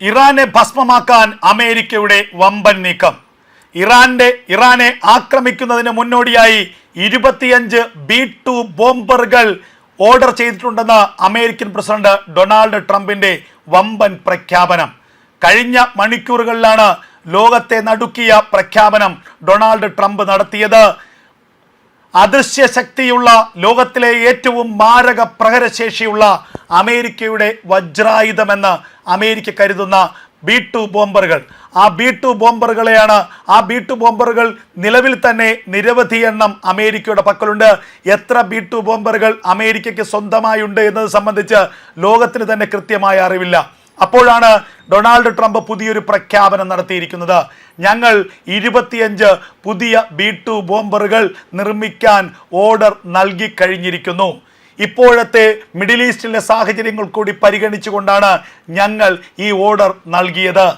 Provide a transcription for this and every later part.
ഇറാനെ ഭസ്മമാക്കാൻ അമേരിക്കയുടെ വമ്പൻ നീക്കം. ഇറാനെ ആക്രമിക്കുന്നതിന് മുന്നോടിയായി 25 B-2 ബോംബറുകൾ ഓർഡർ ചെയ്തിട്ടുണ്ടെന്ന് അമേരിക്കൻ പ്രസിഡന്റ് ഡൊണാൾഡ് ട്രംപിന്റെ വമ്പൻ പ്രഖ്യാപനം. കഴിഞ്ഞ മണിക്കൂറുകളിലാണ് ലോകത്തെ നടുക്കിയ പ്രഖ്യാപനം ഡൊണാൾഡ് ട്രംപ് നടത്തിയത്. അദൃശ്യ ശക്തിയുള്ള ലോകത്തിലെ ഏറ്റവും മാരക പ്രഹരശേഷിയുള്ള അമേരിക്കയുടെ വജ്രായുധമെന്ന് അമേരിക്ക കരുതുന്ന B-2 ബോംബറുകൾ. ആ B-2 ബോംബറുകളെയാണ് ബോംബറുകൾ നിലവിൽ തന്നെ നിരവധി എണ്ണം അമേരിക്കയുടെ പക്കലുണ്ട്. എത്ര B-2 ബോംബറുകൾ അമേരിക്കയ്ക്ക് സ്വന്തമായുണ്ട് എന്നത് സംബന്ധിച്ച് ലോകത്തിന് തന്നെ കൃത്യമായ അറിവില്ല. അപ്പോഴാണ് ഡൊണാൾഡ് ട്രംപ് പുതിയൊരു പ്രഖ്യാപനം നടത്തിയിരിക്കുന്നത്. ഞങ്ങൾ 25 പുതിയ B-2 ബോംബറുകൾ നിർമ്മിക്കാൻ ഓർഡർ നൽകി കഴിഞ്ഞിരിക്കുന്നു. ഇപ്പോഴത്തെ മിഡിൽ ഈസ്റ്റിലെ സാഹചര്യങ്ങൾ കൂടി പരിഗണിച്ചുകൊണ്ടാണ് ഞങ്ങൾ ഈ ഓർഡർ നൽകിയത്.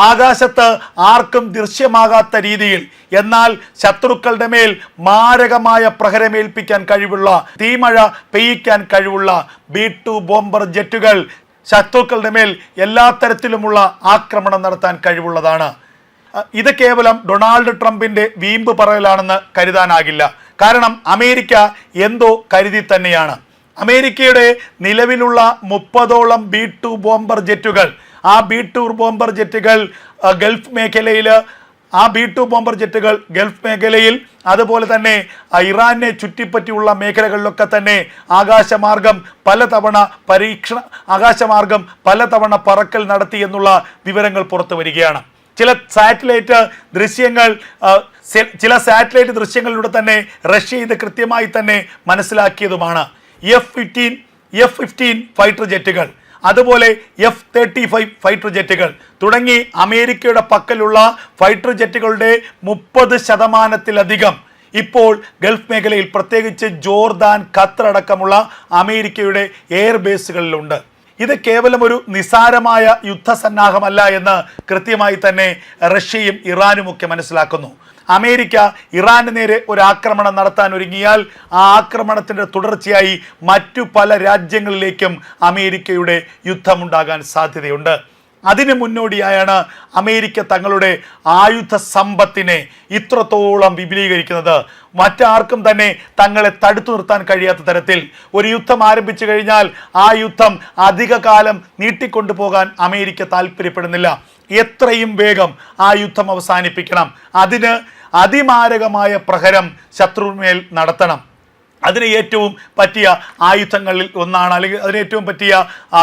ആകാശത്ത് ആർക്കും ദൃശ്യമാകാത്ത രീതിയിൽ, എന്നാൽ ശത്രുക്കളുടെ മേൽ മാരകമായ പ്രഹരമേൽപ്പിക്കാൻ കഴിവുള്ള, തീമഴ പെയ്യിക്കാൻ കഴിവുള്ള B-2 ബോംബർ ജെറ്റുകൾ ശത്രുക്കളുടെ മേൽ എല്ലാ തരത്തിലുമുള്ള ആക്രമണം നടത്താൻ കഴിവുള്ളതാണ്. ഇത് കേവലം ഡൊണാൾഡ് ട്രംപിന്റെ വീമ്പ് പറയലാണെന്ന് കരുതാനാകില്ല. കാരണം അമേരിക്ക എന്തോ കരുതി തന്നെയാണ്. അമേരിക്കയുടെ നിലവിലുള്ള 30ഓളം B-2 ബോംബർ ജെറ്റുകൾ, B-2 ബോംബർ ജെറ്റുകൾ ഗൾഫ് മേഖലയിൽ, B-2 ബോംബർ ജെറ്റുകൾ ഗൾഫ് മേഖലയിൽ, അതുപോലെ തന്നെ ഇറാനെ ചുറ്റിപ്പറ്റിയുള്ള മേഖലകളിലൊക്കെ തന്നെ ആകാശമാർഗം പലതവണ പറക്കൽ നടത്തി എന്നുള്ള വിവരങ്ങൾ പുറത്തു വരികയാണ്. ചില സാറ്റലൈറ്റ് ദൃശ്യങ്ങളിലൂടെ തന്നെ റഷ്യ ഇത് കൃത്യമായി തന്നെ മനസ്സിലാക്കിയതുമാണ്. F-15 ഫൈറ്റർ ജെറ്റുകൾ, അതുപോലെ F-35 ഫൈറ്റർ ജെറ്റുകൾ തുടങ്ങി അമേരിക്കയുടെ പക്കലുള്ള ഫൈറ്റർ ജെറ്റുകളുടെ 30% ഇപ്പോൾ ഗൾഫ് മേഖലയിൽ, പ്രത്യേകിച്ച് ജോർദാൻ, ഖത്തർ അടക്കമുള്ള അമേരിക്കയുടെ എയർബേസുകളിലുണ്ട്. ഇത് കേവലം ഒരു നിസാരമായ യുദ്ധസന്നാഹമല്ല എന്ന് കൃത്യമായി തന്നെ റഷ്യയും ഇറാനും ഒക്കെ മനസ്സിലാക്കുന്നു. അമേരിക്ക ഇറാന് നേരെ ഒരു ആക്രമണം നടത്താൻ ഒരുങ്ങിയാൽ ആ ആക്രമണത്തിൻ്റെ തുടർച്ചയായി മറ്റു പല രാജ്യങ്ങളിലേക്കും അമേരിക്കയുടെ യുദ്ധമുണ്ടാകാൻ സാധ്യതയുണ്ട്. അതിന് മുന്നോടിയായാണ് അമേരിക്ക തങ്ങളുടെ ആയുധ സമ്പത്തിനെ ഇത്രത്തോളം വിപുലീകരിക്കുന്നത്. മറ്റാർക്കും തന്നെ തങ്ങളെ തടുത്തു നിർത്താൻ കഴിയാത്ത തരത്തിൽ ഒരു യുദ്ധം ആരംഭിച്ചു കഴിഞ്ഞാൽ ആ യുദ്ധം അധിക കാലം നീട്ടിക്കൊണ്ടുപോകാൻ അമേരിക്ക താല്പര്യപ്പെടുന്നില്ല. എത്രയും വേഗം ആ യുദ്ധം അവസാനിപ്പിക്കണം. അതിന് അതിമാരകമായ പ്രഹരം ശത്രുവിന്മേൽ നടത്തണം. അതിന് ഏറ്റവും പറ്റിയ ആയുധങ്ങളിൽ ഒന്നാണ്, അല്ലെങ്കിൽ അതിന് ഏറ്റവും പറ്റിയ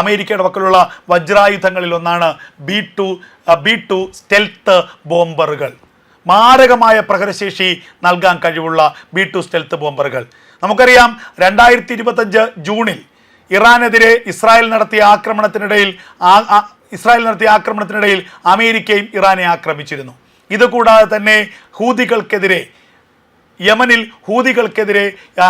അമേരിക്കയുടെ പക്കലുള്ള വജ്രായുധങ്ങളിൽ ഒന്നാണ് B-2 സ്റ്റെൽത്ത് ബോംബറുകൾ. മാരകമായ പ്രഹരശേഷി നൽകാൻ കഴിവുള്ള B-2 സ്റ്റെൽത്ത് ബോംബറുകൾ. നമുക്കറിയാം, 2025 ജൂണിൽ ഇറാനെതിരെ ഇസ്രായേൽ നടത്തിയ ആക്രമണത്തിനിടയിൽ അമേരിക്കയും ഇറാനെ ആക്രമിച്ചിരുന്നു. ഇതുകൂടാതെ തന്നെ യമനിൽ ഹൂതികൾക്കെതിരെ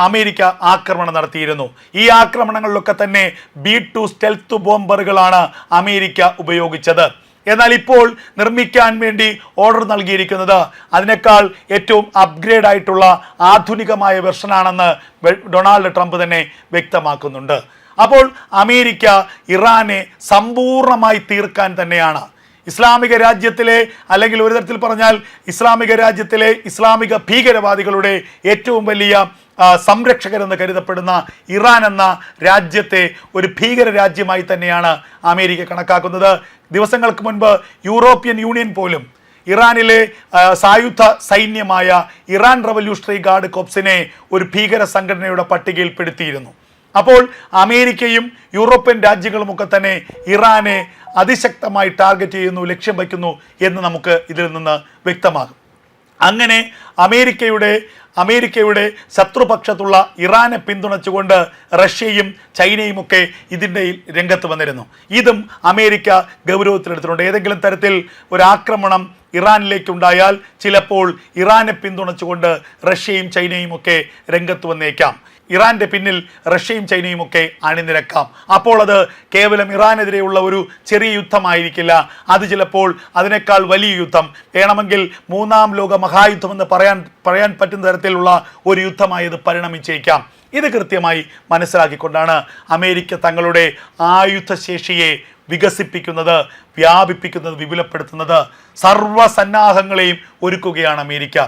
അമേരിക്ക ആക്രമണം നടത്തിയിരുന്നു. ഈ ആക്രമണങ്ങളിലൊക്കെ തന്നെ B-2 സ്റ്റെൽത്ത് ബോംബറുകളാണ് അമേരിക്ക ഉപയോഗിച്ചത്. എന്നാൽ ഇപ്പോൾ നിർമ്മിക്കാൻ വേണ്ടി ഓർഡർ നൽകിയിരിക്കുന്നത് അതിനേക്കാൾ ഏറ്റവും അപ്ഗ്രേഡ് ആയിട്ടുള്ള ആധുനികമായ വെർഷനാണെന്ന് ഡൊണാൾഡ് ട്രംപ് തന്നെ വ്യക്തമാക്കുന്നുണ്ട്. അപ്പോൾ അമേരിക്ക ഇറാനെ സമ്പൂർണ്ണമായി തീർക്കാൻ തന്നെയാണ്. ഇസ്ലാമിക രാജ്യത്തിലെ, അല്ലെങ്കിൽ ഒരു തരത്തിൽ പറഞ്ഞാൽ ഇസ്ലാമിക ഭീകരവാദികളുടെ ഏറ്റവും വലിയ സംരക്ഷകരെന്ന് കരുതപ്പെടുന്ന ഇറാൻ എന്ന രാജ്യത്തെ ഒരു ഭീകര രാജ്യമായി തന്നെയാണ് അമേരിക്ക കണക്കാക്കുന്നത്. ദിവസങ്ങൾക്ക് മുൻപ് യൂറോപ്യൻ യൂണിയൻ പോലും ഇറാനിലെ സായുധ സൈന്യമായ ഇറാൻ റവല്യൂഷണറി ഗാർഡ് കോപ്സിനെ ഒരു ഭീകര സംഘടനയുടെ പട്ടികയിൽപ്പെടുത്തിയിരുന്നു. അപ്പോൾ അമേരിക്കയും യൂറോപ്യൻ രാജ്യങ്ങളുമൊക്കെ തന്നെ ഇറാനെ അതിശക്തമായി ടാർഗറ്റ് ചെയ്യുന്നു, ലക്ഷ്യം വയ്ക്കുന്നു എന്ന് നമുക്ക് ഇതിൽ നിന്ന് വ്യക്തമാകും. അങ്ങനെ അമേരിക്കയുടെ ശത്രുപക്ഷത്തുള്ള ഇറാനെ പിന്തുണച്ചുകൊണ്ട് റഷ്യയും ചൈനയും ഒക്കെ ഇതിൻ്റെ രംഗത്ത് വന്നിരുന്നു. ഇതും അമേരിക്ക ഗൗരവത്തിലെടുത്തിട്ടുണ്ട്. ഏതെങ്കിലും തരത്തിൽ ഒരാക്രമണം ഇറാനിലേക്കുണ്ടായാൽ ചിലപ്പോൾ ഇറാനെ പിന്തുണച്ചുകൊണ്ട് റഷ്യയും ചൈനയും ഒക്കെ രംഗത്ത് വന്നേക്കാം. ഇറാന്റെ പിന്നിൽ റഷ്യയും ചൈനയും ഒക്കെ അണിനിരക്കാം. അപ്പോൾ അത് കേവലം ഇറാനെതിരെയുള്ള ഒരു ചെറിയ യുദ്ധമായിരിക്കില്ല, അത് ചിലപ്പോൾ അതിനേക്കാൾ വലിയ യുദ്ധം, വേണമെങ്കിൽ 3ാം ലോക മഹായുദ്ധമെന്ന് പറയാൻ പറ്റുന്ന തരത്തിലുള്ള ഒരു യുദ്ധമായി ഇത് പരിണമിച്ചേക്കാം. ഇത് കൃത്യമായി മനസ്സിലാക്കിക്കൊണ്ടാണ് അമേരിക്ക തങ്ങളുടെ ആയുധശേഷിയെ വികസിപ്പിക്കുന്നത്, വ്യാപിപ്പിക്കുന്നത്, വിപുലപ്പെടുത്തുന്നത്. സർവ്വസന്നാഹങ്ങളെയും ഒരുക്കുകയാണ് അമേരിക്ക.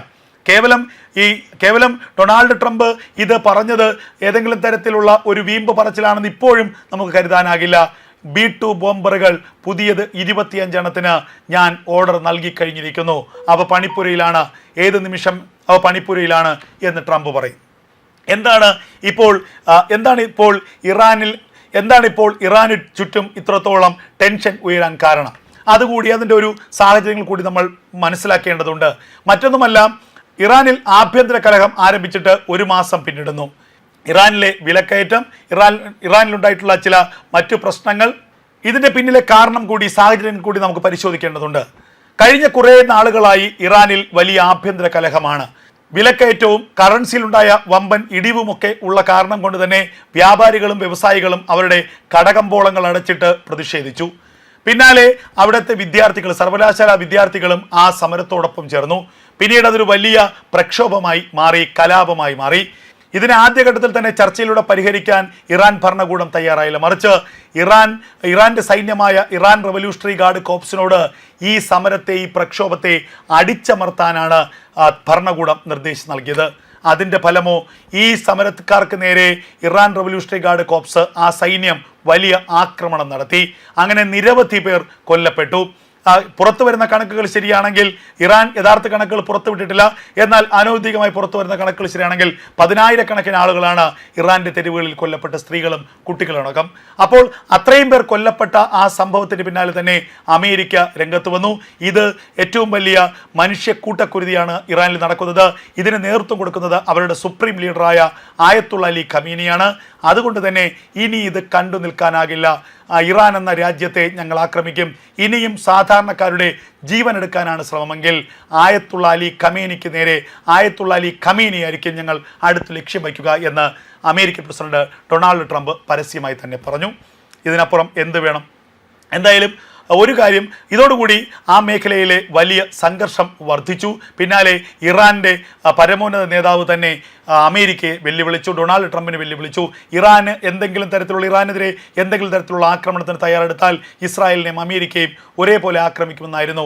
കേവലം ഡൊണാൾഡ് ട്രംപ് ഇത് പറഞ്ഞത് ഏതെങ്കിലും തരത്തിലുള്ള ഒരു വീമ്പ് പറച്ചിലാണെന്ന് ഇപ്പോഴും നമുക്ക് കരുതാനാകില്ല. B2 ബോംബറുകൾ പുതിയത് 25 എണ്ണത്തിന് ഞാൻ ഓർഡർ നൽകി കഴിഞ്ഞിരിക്കുന്നു. അവ പണിപ്പുരയിലാണ്, ഏത് നിമിഷം അവ പണിപ്പുരയിലാണ് എന്ന് ട്രംപ് പറയും. എന്താണ് ഇപ്പോൾ ഇറാന് ചുറ്റും ഇത്രത്തോളം ടെൻഷൻ ഉയരാൻ കാരണം? അതുകൂടി അതിൻ്റെ ഒരു സാഹചര്യങ്ങൾ കൂടി നമ്മൾ മനസ്സിലാക്കേണ്ടതുണ്ട്. മറ്റൊന്നുമല്ല, ഇറാനിൽ ആഭ്യന്തര കലഹം ആരംഭിച്ചിട്ട് 1 മാസം പിന്നിടുന്നു. ഇറാനിലെ വിലക്കയറ്റം, ഇറാനിലുണ്ടായിട്ടുള്ള ചില മറ്റു പ്രശ്നങ്ങൾ, ഇതിൻ്റെ പിന്നിലെ കാരണം കൂടി, സാഹചര്യം കൂടി നമുക്ക് പരിശോധിക്കേണ്ടതുണ്ട്. കഴിഞ്ഞ കുറേ നാളുകളായി ഇറാനിൽ വലിയ ആഭ്യന്തര കലഹമാണ്. വിലക്കയറ്റവും കറൻസിയിലുണ്ടായ വമ്പൻ ഇടിവുമൊക്കെ ഉള്ള കാരണം കൊണ്ട് തന്നെ വ്യാപാരികളും വ്യവസായികളും അവരുടെ കടകമ്പോളങ്ങൾ അടച്ചിട്ട് പ്രതിഷേധിച്ചു. പിന്നാലെ അവിടുത്തെ വിദ്യാർത്ഥികൾ, സർവകലാശാല വിദ്യാർത്ഥികളും ആ സമരത്തോടൊപ്പം ചേർന്നു. പിന്നീട് അതൊരു വലിയ പ്രക്ഷോഭമായി മാറി, കലാപമായി മാറി. ഇതിനെ ആദ്യഘട്ടത്തിൽ തന്നെ ചർച്ചയിലൂടെ പരിഹരിക്കാൻ ഇറാൻ ഭരണകൂടം തയ്യാറായില്ല. മറിച്ച് ഇറാന്റെ സൈന്യമായ ഇറാൻ റവല്യൂഷണറി ഗാർഡ് കോപ്സിനോട് ഈ സമരത്തെ, ഈ പ്രക്ഷോഭത്തെ അടിച്ചമർത്താനാണ് ഭരണകൂടം നിർദ്ദേശം നൽകിയത്. അതിൻ്റെ ഫലമോ, ഈ സമരക്കാർക്ക് നേരെ ഇറാൻ റവല്യൂഷണറി ഗാർഡ് കോപ്സ്, ആ സൈന്യം വലിയ ആക്രമണം നടത്തി. അങ്ങനെ നിരവധി പേർ കൊല്ലപ്പെട്ടു. പുറത്തു വരുന്ന കണക്കുകൾ ശരിയാണെങ്കിൽ, ഇറാൻ യഥാർത്ഥ കണക്കുകൾ പുറത്തുവിട്ടിട്ടില്ല, എന്നാൽ അനൗദ്യോഗികമായി പുറത്തു വരുന്ന കണക്കുകൾ ശരിയാണെങ്കിൽ 10,000-കണക്കിന് ആളുകളാണ് ഇറാന്റെ തെരുവുകളിൽ കൊല്ലപ്പെട്ട, സ്ത്രീകളും കുട്ടികളടക്കം. അപ്പോൾ അത്രയും പേർ കൊല്ലപ്പെട്ട ആ സംഭവത്തിന് പിന്നാലെ തന്നെ അമേരിക്ക രംഗത്ത് വന്നു. ഇത് ഏറ്റവും വലിയ മനുഷ്യ കൂട്ടക്കുരുതിയാണ് ഇറാനിൽ നടക്കുന്നത്. ഇതിന് നേതൃത്വം കൊടുക്കുന്നത് അവരുടെ സുപ്രീം ലീഡറായ ആയത്തുള്ള അലി ഖമീനിയാണ്. അതുകൊണ്ട് തന്നെ ഇനി ഇത് കണ്ടു നിൽക്കാനാകില്ല. ഇറാൻ എന്ന രാജ്യത്തെ ഞങ്ങൾ ആക്രമിക്കും. ഇനിയും സാധാരണക്കാരുടെ ജീവൻ എടുക്കാനാണ് ശ്രമമെങ്കിൽ ആയത്തുള്ള അലി ഖമീനിക്ക് നേരെ, ആയത്തുള്ള അലി ഖമീനി ആയിരിക്കും ഞങ്ങൾ അടുത്ത് ലക്ഷ്യം വയ്ക്കുക എന്ന് അമേരിക്കൻ പ്രസിഡന്റ് ഡൊണാൾഡ് ട്രംപ് പരസ്യമായി തന്നെ പറഞ്ഞു. ഇതിനപ്പുറം എന്ത് വേണം? എന്തായാലും ഒരു കാര്യം, ഇതോടുകൂടി ആ മേഖലയിലെ വലിയ സംഘർഷം വർദ്ധിച്ചു. പിന്നാലെ ഇറാന്റെ പരമോന്നത നേതാവ് തന്നെ അമേരിക്കയെ വെല്ലുവിളിച്ചു, ഡൊണാൾഡ് ട്രംപിനെ വെല്ലുവിളിച്ചു. ഇറാനെതിരെ എന്തെങ്കിലും തരത്തിലുള്ള ആക്രമണത്തിന് തയ്യാറെടുത്താൽ ഇസ്രായേലിനെയും അമേരിക്കയും ഒരേപോലെ ആക്രമിക്കുമെന്നായിരുന്നു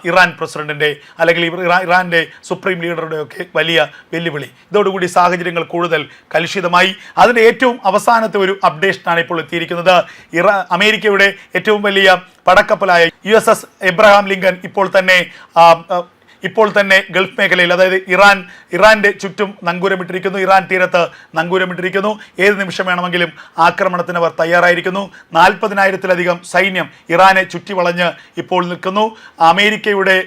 ഇറാൻ പ്രസിഡന്റിൻ്റെ, അല്ലെങ്കിൽ ഇറാന്റെ സുപ്രീം ലീഡറുടെയൊക്കെ വലിയ വെല്ലുവിളി. ഇതോടുകൂടി സാഹചര്യങ്ങൾ കൂടുതൽ കലുഷിതമായി. അതിൻ്റെ ഏറ്റവും അവസാനത്തെ ഒരു അപ്ഡേഷനാണ് ഇപ്പോൾ എത്തിയിരിക്കുന്നത്. അമേരിക്കയുടെ ഏറ്റവും വലിയ പടക്കപ്പലായ USS എബ്രഹാം ലിങ്കൺ ഇപ്പോൾ തന്നെ ഗൾഫ് മേഖലയിൽ, അതായത് ഇറാന്റെ ചുറ്റും നങ്കൂരമിട്ടിരിക്കുന്നു, ഇറാൻ തീരത്ത് നങ്കൂരമിട്ടിരിക്കുന്നു. ഏത് നിമിഷം വേണമെങ്കിലും ആക്രമണത്തിന് അവർ തയ്യാറായിരിക്കുന്നു. 40,000-ലധികം സൈന്യം ഇറാനെ ചുറ്റിവളഞ്ഞ് ഇപ്പോൾ നിൽക്കുന്നു. അമേരിക്കയുടെ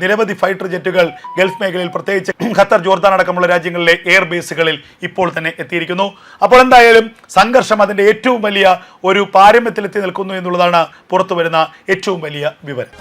നിരവധി ഫൈറ്റർ ജെറ്റുകൾ ഗൾഫ് മേഖലയിൽ, പ്രത്യേകിച്ച് ഖത്തർ, ജോർദാൻ അടക്കമുള്ള രാജ്യങ്ങളിലെ എയർ ബേസുകളിൽ ഇപ്പോൾ തന്നെ എത്തിയിരിക്കുന്നു. അപ്പോൾ എന്തായാലും സംഘർഷം അതിൻ്റെ ഏറ്റവും വലിയ ഒരു പാരമ്യത്തിലെത്തി നിൽക്കുന്നു എന്നുള്ളതാണ് പുറത്തു വരുന്ന ഏറ്റവും വലിയ വിവരം.